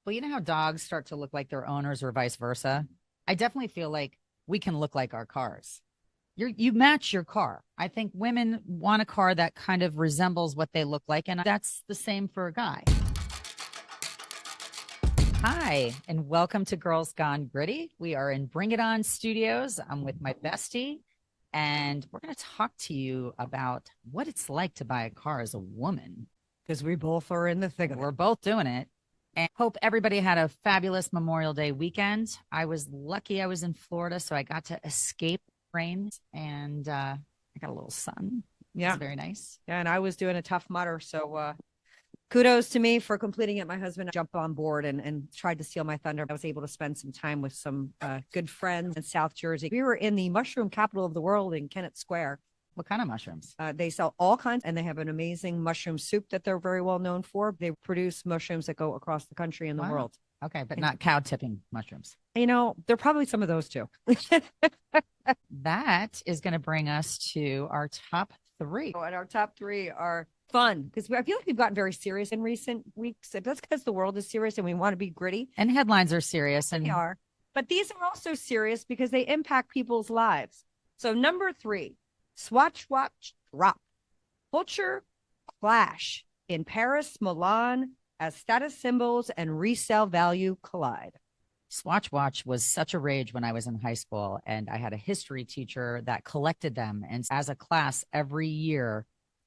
Well, you know how dogs start to look like their owners or vice versa? I definitely feel like we can look like our cars. You match your car. I think women want a car that kind of resembles what they look like, and that's the same for a guy. Hi, and welcome to Girls Gone Gritty. We are in Bring It On Studios. I'm with my bestie, and we're going to talk to you about what it's like to buy a car as a woman. Because we both are in the thick of it. We're both doing it. And hope everybody had a fabulous Memorial Day weekend. I was lucky I was in Florida, so I got to escape rain and I got a little sun. Yeah. It's very nice. Yeah, and I was doing a Tough Mudder, so kudos to me for completing it. My husband jumped on board and tried to steal my thunder. I was able to spend some time with some good friends in South Jersey. We were in the mushroom capital of the world in Kennett Square. What kind of mushrooms? They sell all kinds, and they have an amazing mushroom soup that they're very well known for. They produce mushrooms that go across the country and the world. Okay, but not cow tipping mushrooms. You know, there are probably some of those too. That is going to bring us to our top three. And our top three are fun because I feel like we've gotten very serious in recent weeks. That's because the world is serious and we want to be gritty. And headlines are serious. And they are. But these are also serious because they impact people's lives. So number three, Swatch Watch drop. Culture clash in Paris, Milan, as status symbols and resale value collide. Swatch Watch was such a rage when I was in high school, and I had a history teacher that collected them. And as a class, every year,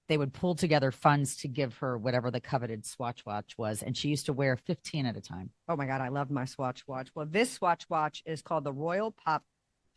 they would pull together funds to give her whatever the coveted Swatch Watch was. And she used to wear 15 at a time. Oh, my God. I love my Swatch Watch. Well, this Swatch Watch is called the Royal Pop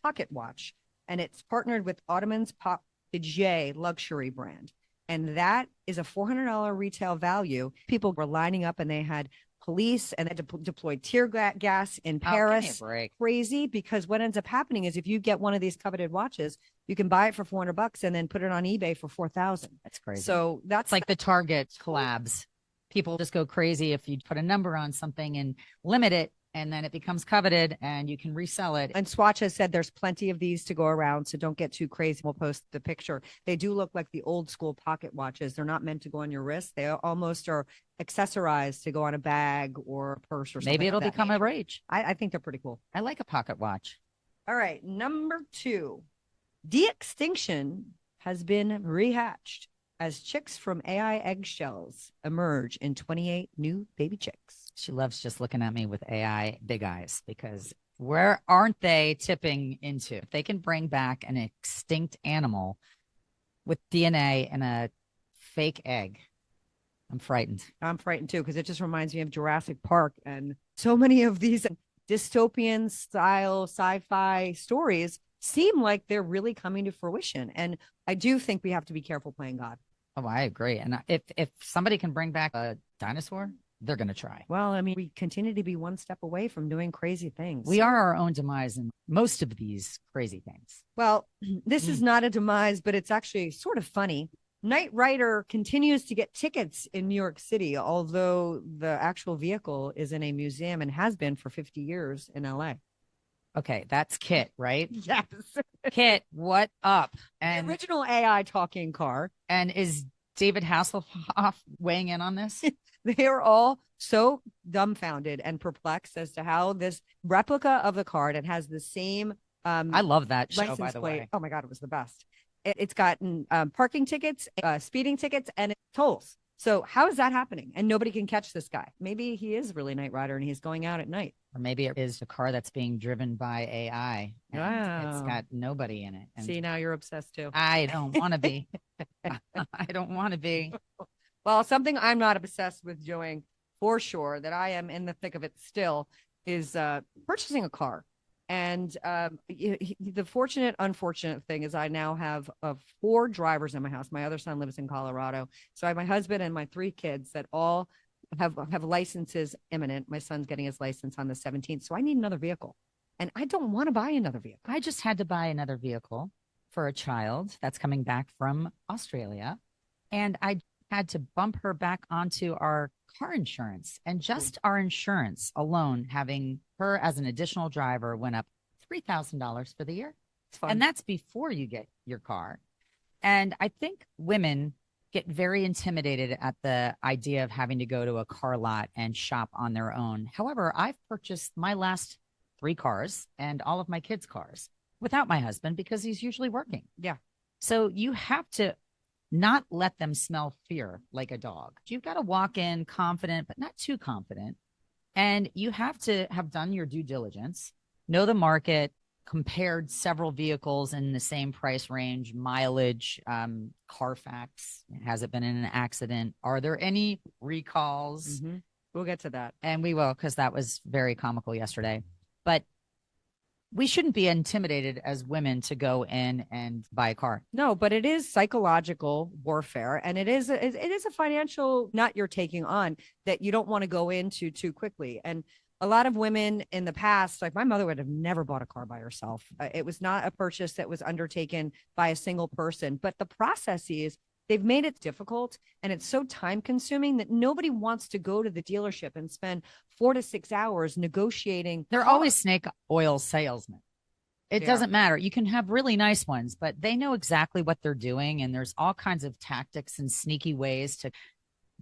Pocket Watch, and it's partnered with Ottoman's Pop de J luxury brand. And that is a $400 retail value. People were lining up and they had police and they deployed tear gas in Paris. Crazy, because what ends up happening is if you get one of these coveted watches, you can buy it for $400 and then put it on eBay for $4,000. That's crazy. So that's like the Target collabs. People just go crazy if you put a number on something and limit it, and then it becomes coveted and you can resell it. And Swatch has said there's plenty of these to go around, so don't get too crazy. We'll post the picture. They do look like the old school pocket watches. They're not meant to go on your wrist. They almost are accessorized to go on a bag or a purse or something. Maybe it'll like become a rage. I think they're pretty cool. I like a pocket watch. All right. Number two, de-extinction has been rehatched as chicks from AI eggshells emerge in 28 new baby chicks. She loves just looking at me with AI big eyes, because where aren't they tipping into? If they can bring back an extinct animal with DNA and a fake egg, I'm frightened. I'm frightened too, because it just reminds me of Jurassic Park, and so many of these dystopian style sci-fi stories seem like they're really coming to fruition. And I do think we have to be careful playing God. Oh, I agree. And if somebody can bring back a dinosaur, they're going to try. Well, I mean, we continue to be one step away from doing crazy things. We are our own demise in most of these crazy things. Well, this is not a demise, but it's actually sort of funny. Knight Rider continues to get tickets in New York City, although the actual vehicle is in a museum and has been for 50 years in LA. Okay, that's Kit, right? Yes. Kit, what up? And the original AI talking car. And is David Hasselhoff weighing in on this? They are all so dumbfounded and perplexed as to how this replica of the car that has the same I love that show, by the plate. way. Oh my God, it was the best. It's gotten parking tickets, speeding tickets, and tolls. So how is that happening? And nobody can catch this guy. Maybe he is really Knight Rider and he's going out at night. Or maybe it is a car that's being driven by AI. Wow. It's got nobody in it. And see, now you're obsessed too. I don't want to be. I don't want to be. Well, something I'm not obsessed with doing for sure, that I am in the thick of it still, is purchasing a car. And the fortunate, unfortunate thing is I now have 4 drivers in my house. My other son lives in Colorado. So I have my husband and my 3 kids that all have licenses imminent. My son's getting his license on the 17th. So I need another vehicle. And I don't want to buy another vehicle. I just had to buy another vehicle for a child that's coming back from Australia. And I had to bump her back onto our car insurance, and just our insurance alone, having her as an additional driver, went up $3,000 for the year. And that's before you get your car. And I think women get very intimidated at the idea of having to go to a car lot and shop on their own. However, I've purchased my last 3 cars and all of my kids' cars without my husband because he's usually working. Yeah. So you have to not let them smell fear like a dog. You've got to walk in confident, but not too confident. And you have to have done your due diligence, know the market, compared several vehicles in the same price range, mileage, Carfax, has it been in an accident? Are there any recalls? Mm-hmm. We'll get to that. And we will, because that was very comical yesterday. But we shouldn't be intimidated as women to go in and buy a car. No, but it is psychological warfare, and it is a financial nut you're taking on that you don't want to go into too quickly. And a lot of women in the past, like my mother would have never bought a car by herself. It was not a purchase that was undertaken by a single person, but the process is they've made it difficult and it's so time consuming that nobody wants to go to the dealership and spend 4 to 6 hours negotiating. They're always snake oil salesmen. It Yeah. doesn't matter. You can have really nice ones, but they know exactly what they're doing. And there's all kinds of tactics and sneaky ways to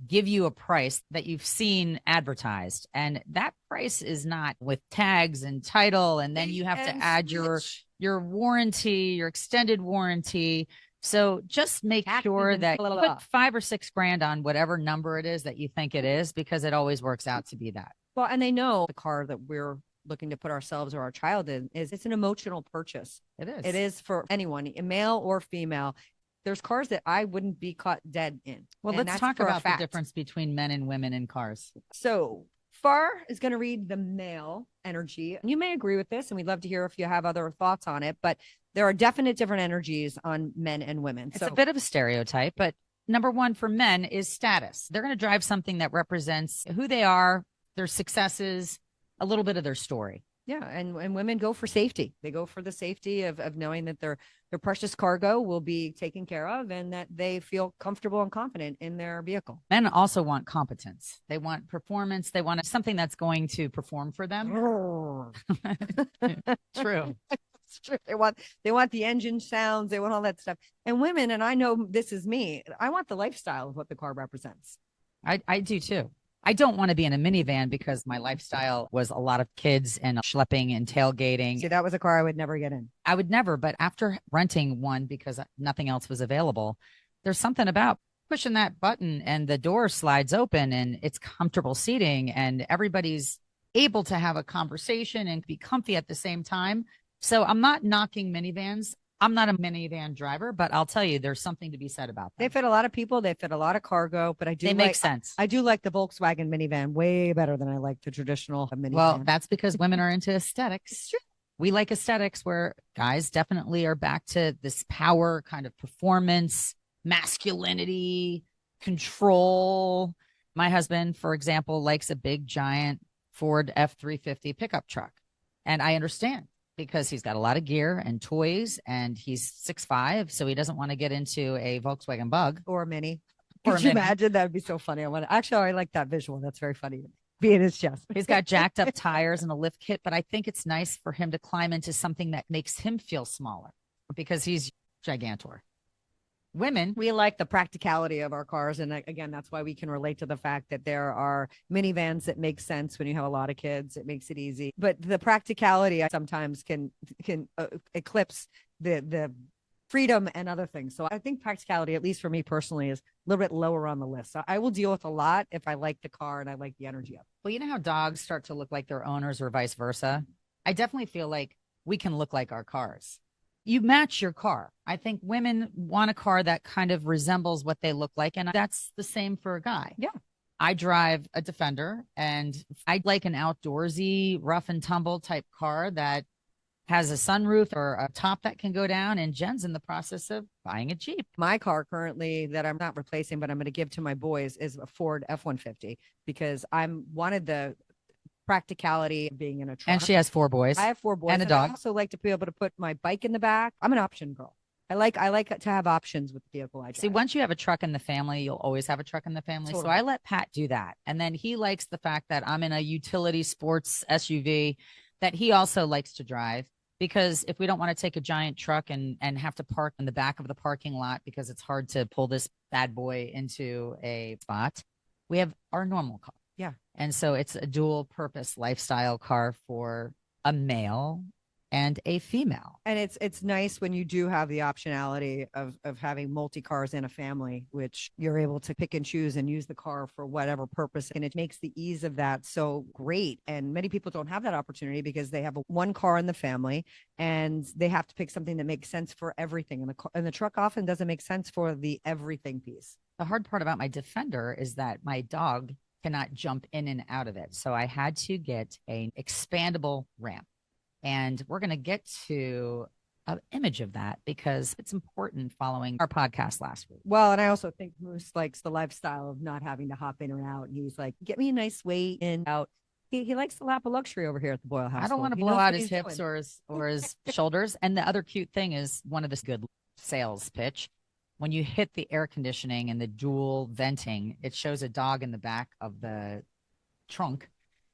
give you a price that you've seen advertised. And that price is not with tags and title. And then you have to add your warranty, your extended warranty. So just make sure that you put 5 or 6 grand on whatever number it is that you think it is, because it always works out to be that. Well, and they know the car that we're looking to put ourselves or our child in is it's an emotional purchase. It is. It is for anyone, male or female. There's cars that I wouldn't be caught dead in. Well, let's talk about the difference between men and women in cars. So Far is going to read the male energy. You may agree with this, and we'd love to hear if you have other thoughts on it, but there are definite different energies on men and women. It's a bit of a stereotype, but number one for men is status. They're going to drive something that represents who they are, their successes, a little bit of their story. Yeah, and women go for safety. They go for the safety of knowing that their precious cargo will be taken care of and that they feel comfortable and confident in their vehicle. Men also want competence. They want performance. They want something that's going to perform for them. True. It's true. They want the engine sounds. They want all that stuff. And women, and I know this is me, I want the lifestyle of what the car represents. I do too. I don't want to be in a minivan because my lifestyle was a lot of kids and schlepping and tailgating. See, that was a car I would never get in. I would never, but after renting one because nothing else was available, there's something about pushing that button and the door slides open and it's comfortable seating and everybody's able to have a conversation and be comfy at the same time. So I'm not knocking minivans. I'm not a minivan driver, but I'll tell you, there's something to be said about them. They fit a lot of people. They fit a lot of cargo, but they make sense. I do like the Volkswagen minivan way better than I like the traditional minivan. Well, that's because women are into aesthetics. We like aesthetics where guys definitely are back to this power kind of performance, masculinity, control. My husband, for example, likes a big, giant Ford F-350 pickup truck. And I understand, because he's got a lot of gear and toys and he's 6'5", so he doesn't want to get into a Volkswagen Bug. Or a Mini. Or Could you imagine? That would be so funny. I like that visual. That's very funny. Be in his chest. He's got jacked up tires and a lift kit, but I think it's nice for him to climb into something that makes him feel smaller because he's gigantor. Women, we like the practicality of our cars. And again, that's why we can relate to the fact that there are minivans that make sense when you have a lot of kids. It makes it easy. But the practicality sometimes can eclipse the freedom and other things. So I think practicality, at least for me personally, is a little bit lower on the list. So I will deal with a lot if I like the car and I like the energy of it. Well, you know how dogs start to look like their owners or vice versa? I definitely feel like we can look like our cars. You match your car. I think women want a car that kind of resembles what they look like. And that's the same for a guy. Yeah. I drive a Defender and I like an outdoorsy, rough and tumble type car that has a sunroof or a top that can go down. And Jen's in the process of buying a Jeep. My car currently that I'm not replacing, but I'm going to give to my boys is a Ford F-150 because wanted the practicality of being in a truck. And she has 4 boys. I have 4 boys and a dog. I also like to be able to put my bike in the back. I'm an option girl. I like to have options with the vehicle I drive. See, once you have a truck in the family, you'll always have a truck in the family. Totally. So I let Pat do that. And then he likes the fact that I'm in a utility sports SUV that he also likes to drive. because if we don't want to take a giant truck and have to park in the back of the parking lot because it's hard to pull this bad boy into a spot, we have our normal car. Yeah. And so it's a dual purpose lifestyle car for a male and a female. And it's nice when you do have the optionality of having multi cars in a family, which you're able to pick and choose and use the car for whatever purpose. And it makes the ease of that so great. And many people don't have that opportunity because they have one car in the family and they have to pick something that makes sense for everything. And the truck often doesn't make sense for the everything piece. The hard part about my Defender is that my dog cannot jump in and out of it. So I had to get an expandable ramp. And we're going to get to an image of that because it's important following our podcast last week. Well, and I also think Moose likes the lifestyle of not having to hop in and out. And he's like, get me a nice weight in out. He likes the lap of luxury over here at the Boyle house. I don't want to blow out his hips or his shoulders. And the other cute thing is one of this good sales pitch. When you hit the air conditioning and the dual venting, it shows a dog in the back of the trunk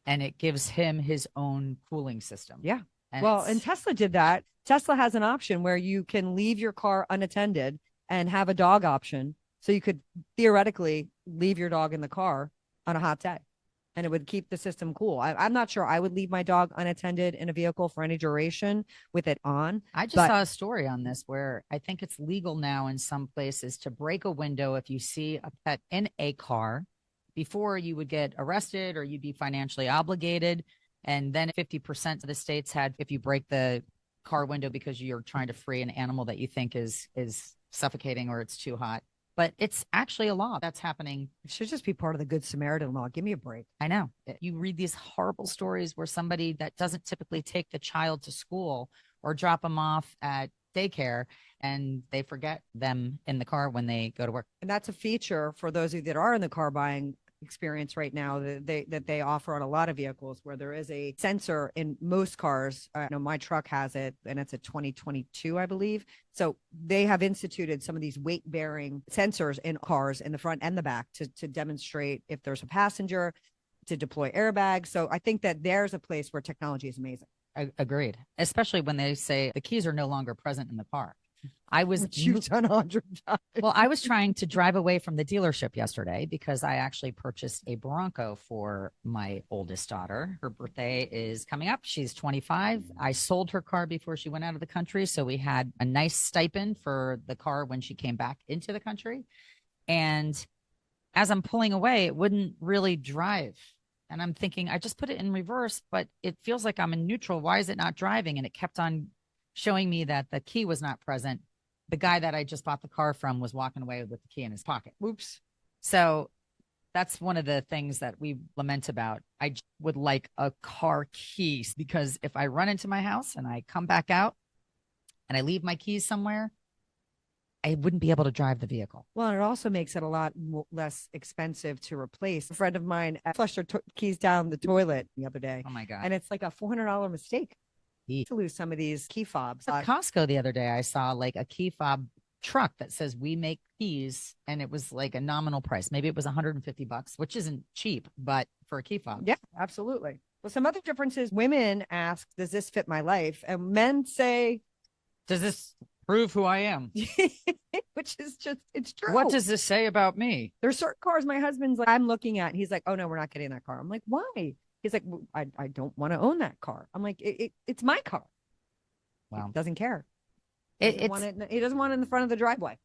and it gives him his own cooling system. Yeah. And Tesla did that. Tesla has an option where you can leave your car unattended and have a dog option. So you could theoretically leave your dog in the car on a hot day and it would keep the system cool. I'm not sure I would leave my dog unattended in a vehicle for any duration with it on. I just saw a story on this where I think it's legal now in some places to break a window if you see a pet in a car. Before you would get arrested or you'd be financially obligated. And then 50% of the states had, if you break the car window because you're trying to free an animal that you think is suffocating or it's too hot. But it's actually a law that's happening. It should just be part of the Good Samaritan law. Give me a break. I know. You read these horrible stories where somebody that doesn't typically take the child to school or drop them off at daycare and they forget them in the car when they go to work. And that's a feature for those of you that are in the car buying experience right now that they offer on a lot of vehicles where there is a sensor in most cars. I know my truck has it and it's a 2022, I believe. So they have instituted some of these weight bearing sensors in cars in the front and the back to demonstrate if there's a passenger, to deploy airbags. So I think that there's a place where technology is amazing. Agreed. Especially when they say the keys are no longer present in the car. I was you've done 100 times. Well, I was trying to drive away from the dealership yesterday because I actually purchased a Bronco for my oldest daughter. Her birthday is coming up. She's 25. I sold her car before she went out of the country. So we had a nice stipend for the car when she came back into the country. And as I'm pulling away, it wouldn't really drive. And I'm thinking, I just put it in reverse, but it feels like I'm in neutral. Why is it not driving? And it kept on showing me that the key was not present. The guy that I just bought the car from was walking away with the key in his pocket. Whoops. So that's one of the things that we lament about. I would like a car key because if I run into my house and I come back out and I leave my keys somewhere, I wouldn't be able to drive the vehicle. Well, and it also makes it a lot less expensive to replace. A friend of mine flushed her keys down the toilet the other day. Oh my God. And it's like a $400 mistake to lose some of these key fobs. At Costco the other day, I saw like a key fob truck that says we make keys, and it was like a nominal price. Maybe it was $150, which isn't cheap, but for a key fob. Yeah, absolutely. Well, some other differences. Women ask, does this fit my life? And men say, does this prove who I am? Which is just, it's true. What does this say about me? There's certain cars my husband's like, I'm looking at, and he's like, oh no, we're not getting that car. I'm like, why? He's like, I don't want to own that car. I'm like, it's my car. Wow. He doesn't care. He doesn't want it in the front of the driveway.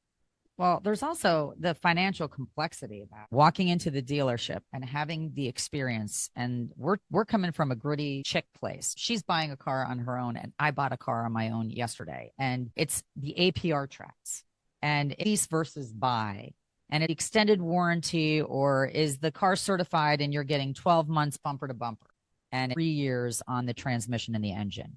Well, there's also the financial complexity about walking into the dealership and having the experience. And we're coming from a gritty chick place. She's buying a car on her own, and I bought a car on my own yesterday. And it's the APR tracks and lease versus buy. And an extended warranty, or is the car certified and you're getting 12 months bumper to bumper and 3 years on the transmission and the engine.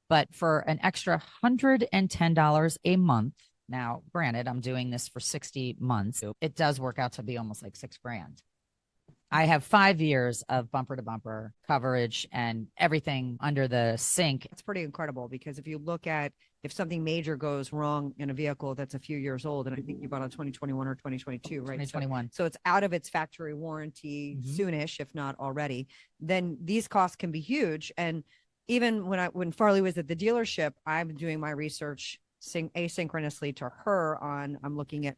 But for an extra $110 a month, now granted, I'm doing this for 60 months. It does work out to be almost like $6,000. I have 5 years of bumper to bumper coverage and everything under the sink. It's pretty incredible because if you look at if something major goes wrong in a vehicle that's a few years old, and I think you bought a 2021 or 2022, right? 2021. So it's out of its factory warranty soonish, if not already, then these costs can be huge. And even when Farley was at the dealership, I'm doing my research asynchronously to her on I'm looking at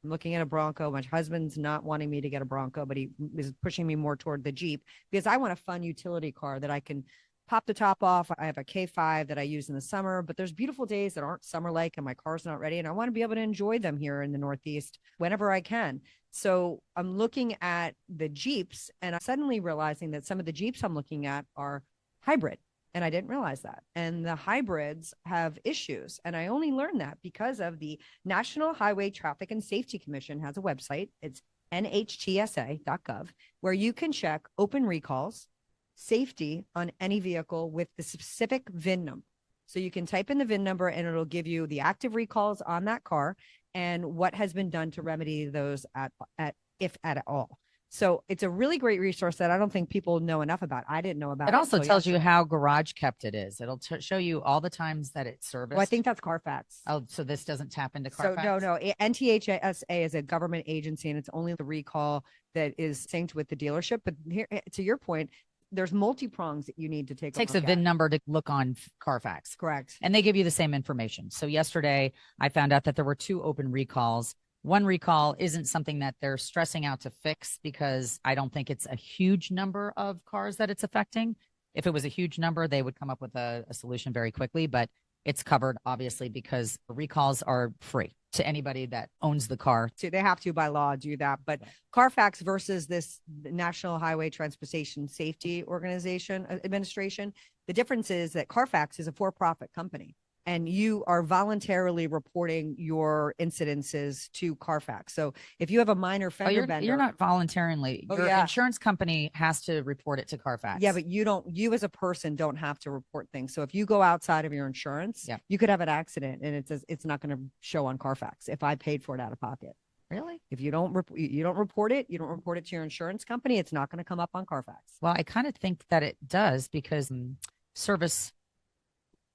a Bronco. My husband's not wanting me to get a Bronco, but he is pushing me more toward the Jeep because I want a fun utility car that I can pop the top off. I have a K5 that I use in the summer, but there's beautiful days that aren't summer like and my car's not ready. And I want to be able to enjoy them here in the Northeast whenever I can. So I'm looking at the Jeeps and I'm suddenly realizing that some of the Jeeps I'm looking at are hybrid. And I didn't realize that. And the hybrids have issues. And I only learned that because of the National Highway Traffic and Safety Commission has a website. It's NHTSA.gov, where you can check open recalls, safety on any vehicle with the specific VIN number. So you can type in the VIN number and it'll give you the active recalls on that car and what has been done to remedy those at if at all. So it's a really great resource that I don't think people know enough about. I didn't know about It it. also tells you how garage kept it is. It'll show you all the times that it's serviced. Well, I think that's Carfax. Oh, so this doesn't tap into Carfax? So no. NTHSA is a government agency, and it's only the recall that is synced with the dealership. But here, to your point, there's multi-prongs that you need to take. It takes a VIN number to look on Carfax. Correct. And they give you the same information. So yesterday, I found out that there were 2 open recalls. One recall isn't something that they're stressing out to fix because I don't think it's a huge number of cars that it's affecting. If it was a huge number, they would come up with a solution very quickly, but it's covered obviously because recalls are free to anybody that owns the car. So they have to by law do that. But Carfax versus this National Highway Transportation Safety Administration, the difference is that Carfax is a for-profit company. And you are voluntarily reporting your incidences to Carfax. So if you have a minor fender bender, you're not voluntarily. Your insurance company has to report it to Carfax. Yeah, but you as a person don't have to report things. So if you go outside of your insurance, you could have an accident and it's not going to show on Carfax if I paid for it out of pocket. Really? If you don't report it, you don't report it to your insurance company, it's not going to come up on Carfax. Well, I kind of think that it does because service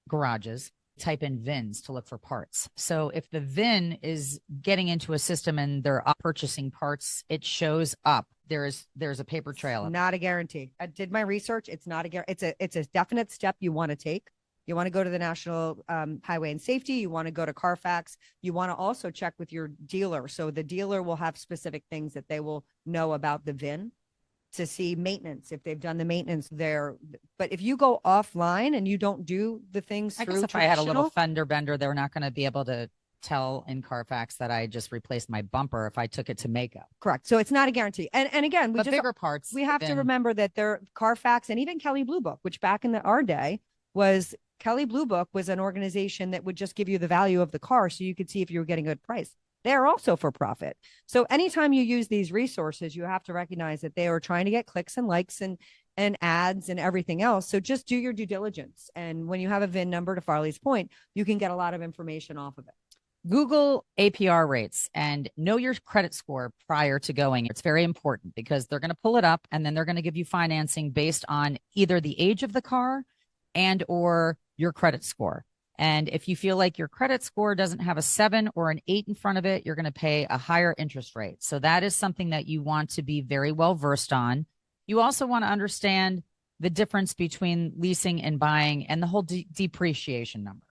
garages type in VINs to look for parts. So if the VIN is getting into a system and they're purchasing parts, it shows up. There's a paper trail. Not a guarantee. I did my research. It's not a guarantee. It's a definite step you want to take. You want to go to the National Highway and Safety. You want to go to Carfax. You want to also check with your dealer. So the dealer will have specific things that they will know about the VIN to see maintenance, if they've done the maintenance there. But if you go offline and you don't do the things, I guess if I had a little fender bender, they're not going to be able to tell in Carfax that I just replaced my bumper if I took it to makeup. Correct. So it's not a guarantee. And again, bigger parts. We have to remember that they're Carfax and even Kelley Blue Book, which back in our day was Kelley Blue Book was an organization that would just give you the value of the car so you could see if you were getting a good price. They're also for profit. So anytime you use these resources, you have to recognize that they are trying to get clicks and likes and ads and everything else. So just do your due diligence. And when you have a VIN number, to Farley's point, you can get a lot of information off of it. Google APR rates and know your credit score prior to going. It's very important because they're going to pull it up and then they're going to give you financing based on either the age of the car and or your credit score. And if you feel like your credit score doesn't have a 7 or an 8 in front of it, you're going to pay a higher interest rate. So that is something that you want to be very well versed on. You also want to understand the difference between leasing and buying and the whole depreciation number.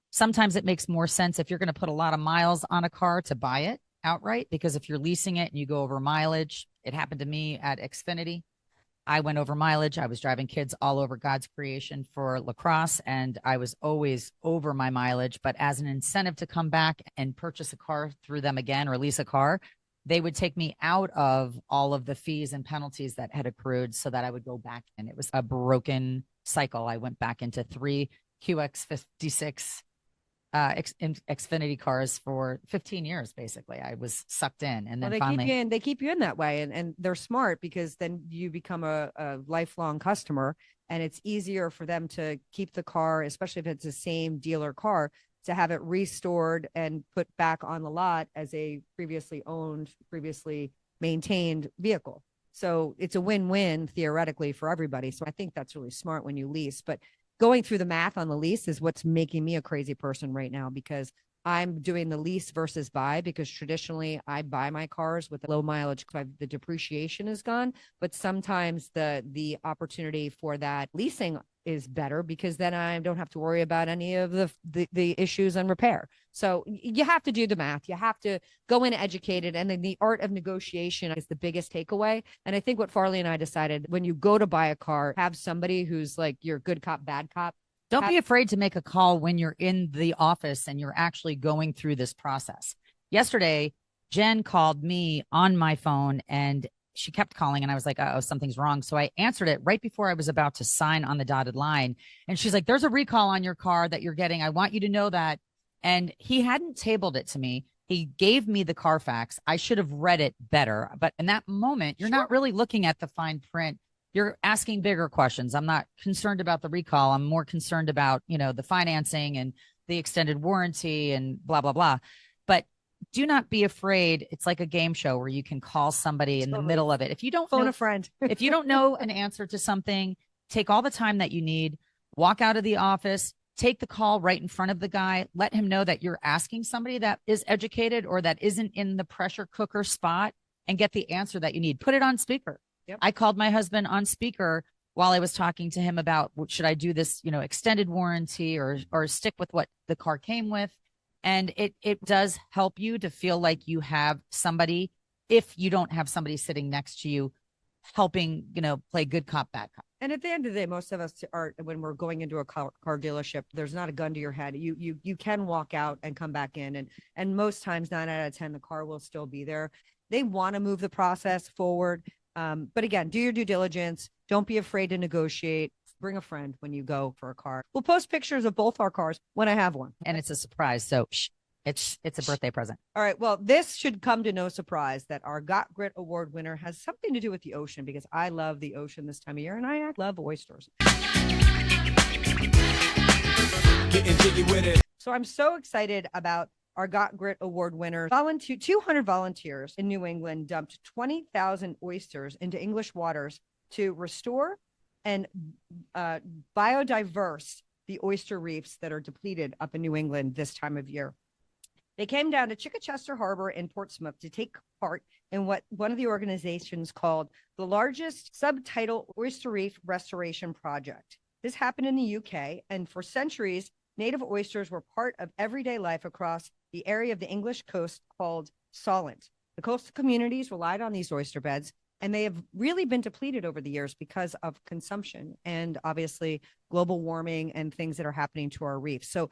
Sometimes it makes more sense if you're going to put a lot of miles on a car to buy it outright, because if you're leasing it and you go over mileage, it happened to me at Xfinity. I went over mileage. I was driving kids all over God's creation for lacrosse, and I was always over my mileage. But as an incentive to come back and purchase a car through them again or lease a car, they would take me out of all of the fees and penalties that had accrued so that I would go back. And it was a cycle. I went back into 3 QX56 Xfinity cars for 15 years. Basically, I was sucked in, and then they keep you in that way, and they're smart because then you become a lifelong customer, and it's easier for them to keep the car, especially if it's the same dealer car, to have it restored and put back on the lot as a previously owned, previously maintained vehicle. So it's a win-win theoretically for everybody. So I think that's really smart when you lease. But going through the math on the lease is what's making me a crazy person right now, because I'm doing the lease versus buy, because traditionally I buy my cars with low mileage because the depreciation is gone. But sometimes the opportunity for that leasing is better, because then I don't have to worry about any of the issues and repair. So you have to do the math. You have to go in educated. And then the art of negotiation is the biggest takeaway. And I think what Farley and I decided, when you go to buy a car, have somebody who's like your good cop, bad cop. Don't be afraid to make a call when you're in the office and you're actually going through this process. Yesterday, Jen called me on my phone and she kept calling, and I was like, oh, something's wrong. So I answered it right before I was about to sign on the dotted line. And she's like, there's a recall on your car that you're getting. I want you to know that. And he hadn't tabled it to me. He gave me the Carfax. I should have read it better. But in that moment, you're not really looking at the fine print. You're asking bigger questions. I'm not concerned about the recall. I'm more concerned about, the financing and the extended warranty and blah, blah, blah. But do not be afraid. It's like a game show where you can call somebody in the middle of it. If you don't phone a friend, if you don't know an answer to something, take all the time that you need, walk out of the office, take the call right in front of the guy, let him know that you're asking somebody that is educated or that isn't in the pressure cooker spot, and get the answer that you need. Put it on speaker. Yep. I called my husband on speaker while I was talking to him about, should I do this, extended warranty or stick with what the car came with. And it does help you to feel like you have somebody, if you don't have somebody sitting next to you helping, play good cop, bad cop. And at the end of the day, most of us are, when we're going into a car dealership, there's not a gun to your head. You can walk out and come back in. And most times, 9 out of 10, the car will still be there. They want to move the process forward. But again, do your due diligence. Don't be afraid to negotiate. Bring a friend when you go for a car. We'll post pictures of both our cars when I have one. And it's a surprise. So it's a birthday present. All right. Well, this should come to no surprise that our Got Grit Award winner has something to do with the ocean, because I love the ocean this time of year and I love oysters. Getting jiggy with it. So I'm so excited about our Got Grit Award winner. 200 volunteers in New England dumped 20,000 oysters into English waters to restore and biodiverse the oyster reefs that are depleted up in New England this time of year. They came down to Chichester Harbor in Portsmouth to take part in what one of the organizations called the largest subtidal oyster reef restoration project. This happened in the UK, and for centuries, native oysters were part of everyday life across the area of the English coast called Solent. The coastal communities relied on these oyster beds, and they have really been depleted over the years because of consumption and obviously global warming and things that are happening to our reefs. So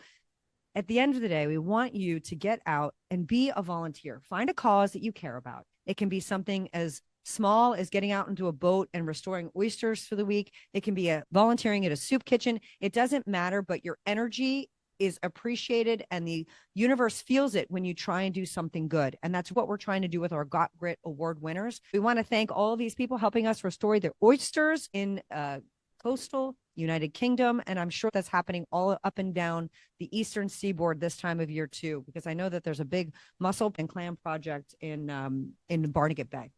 at the end of the day, we want you to get out and be a volunteer. Find a cause that you care about. It can be something as small as getting out into a boat and restoring oysters for the week. It can be volunteering at a soup kitchen. It doesn't matter, but your energy is appreciated and the universe feels it when you try and do something good. And that's what we're trying to do with our Got Grit Award winners. We want to thank all of these people helping us restore the oysters in coastal United Kingdom. And I'm sure that's happening all up and down the eastern seaboard this time of year too, because I know that there's a big mussel and clam project in Barnegat Bay.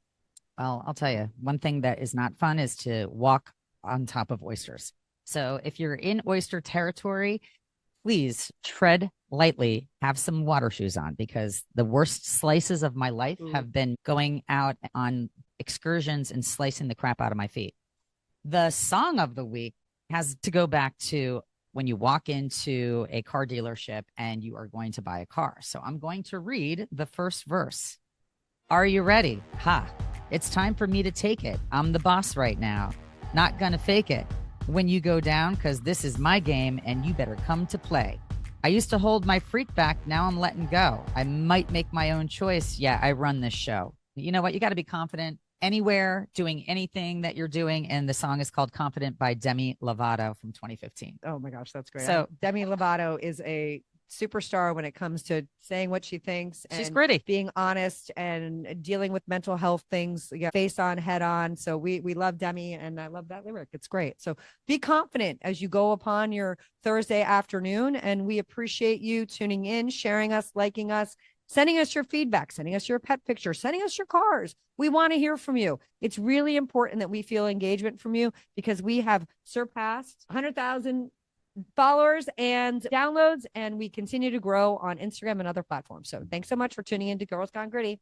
Well, I'll tell you, one thing that is not fun is to walk on top of oysters. So if you're in oyster territory, please tread lightly, have some water shoes on, because the worst slices of my life have been going out on excursions and slicing the crap out of my feet. The song of the week has to go back to when you walk into a car dealership and you are going to buy a car. So I'm going to read the first verse. Are you ready? Ha. It's time for me to take it. I'm the boss right now. Not gonna fake it when you go down, because this is my game and you better come to play. I used to hold my freak back. Now I'm letting go. I might make my own choice. Yeah, I run this show. You know what? You got to be confident anywhere, doing anything that you're doing. And the song is called Confident by Demi Lovato from 2015. Oh my gosh, that's great. So Demi Lovato is a superstar when it comes to saying what she thinks. And she's gritty, being honest and dealing with mental health things, face on, head on. So we love Demi, and I love that lyric. It's great. So be confident as you go upon your Thursday afternoon, and we appreciate you tuning in, sharing us, liking us, sending us your feedback, sending us your pet picture, sending us your cars. We want to hear from you. It's really important that we feel engagement from you, because we have surpassed 100,000 followers and downloads, and we continue to grow on Instagram and other platforms. So thanks so much for tuning in to Girls Gone Gritty.